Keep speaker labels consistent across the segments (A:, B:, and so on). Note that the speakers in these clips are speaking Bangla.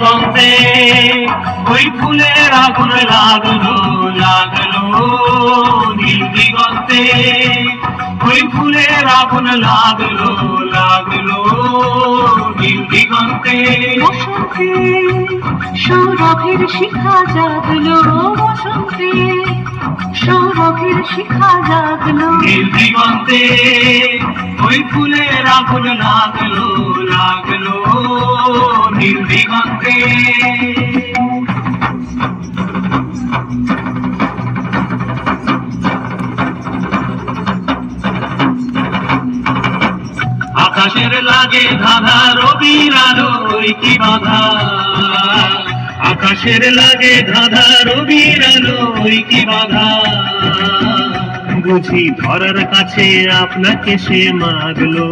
A: দিগন্তে ওই ফুলের আগুন লাগলো লাগলো নীল দিগন্তে ওই ফুলের আগুন লাগলো লাগলো নীল দিগন্তে
B: বসন্তে সৌরভের শিখা জাগলো বসন্তে সৌরভের শিখা জাগলো
A: নীল দিগন্তে ওই ফুলের আগুন লাগলো লাগলো নীল দিগন্তে আকাশের লাগে ধাঁধা রবির আলোয় কি বাধা আকাশের লাগে ধাঁধা রবির আলোয় কি বাধা বুঝি ধরার কাছে আপনাকে সে মাগলো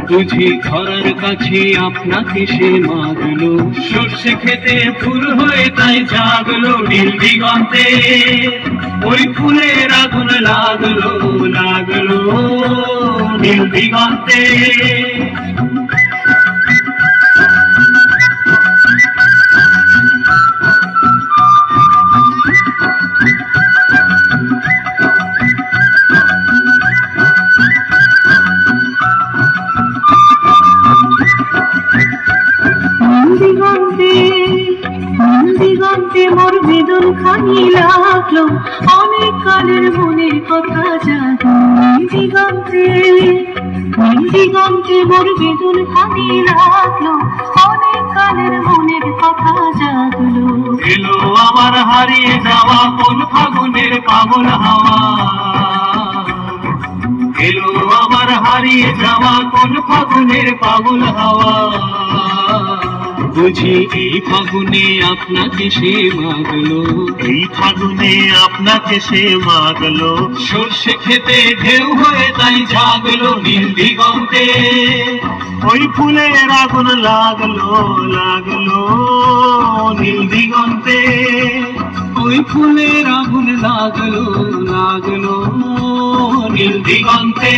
A: বুঝি ধরার কাছে আপনাকে সে মাগলো সর্ষে খেতে ফুল হয়ে তাই জাগলো নীল দিগন্তে ওই ফুলের আগুন লাগলো লাগলো নীল দিগন্তে
B: দিগন্তে মোর বেদন খানি লাগলো অনেক কালের মনের কথা জাগলো দিগন্তে দিগন্তে মোর বেদন খানি লাগলো অনেক কালের মনের কথা জাগলো
A: এলো আমার হারিয়ে যাওয়া কোন ফাগুনের পাগল হাওয়া এলো আমার হারিয়ে যাওয়া কোন ফাগুনের পাগল হাওয়া বুঝি এই ফাগুনে আপনাকে সে মাগলো এই ফাগুনে আপনাকে সে মাগলো সর্ষে খেতে ঢেউ হয়ে তাই জাগলো নীল দিগন্তে ওই ফুলের আগুন লাগলো লাগলো নীল দিগন্তে ওই ফুলের আগুন লাগলো লাগলো নীল দিগন্তে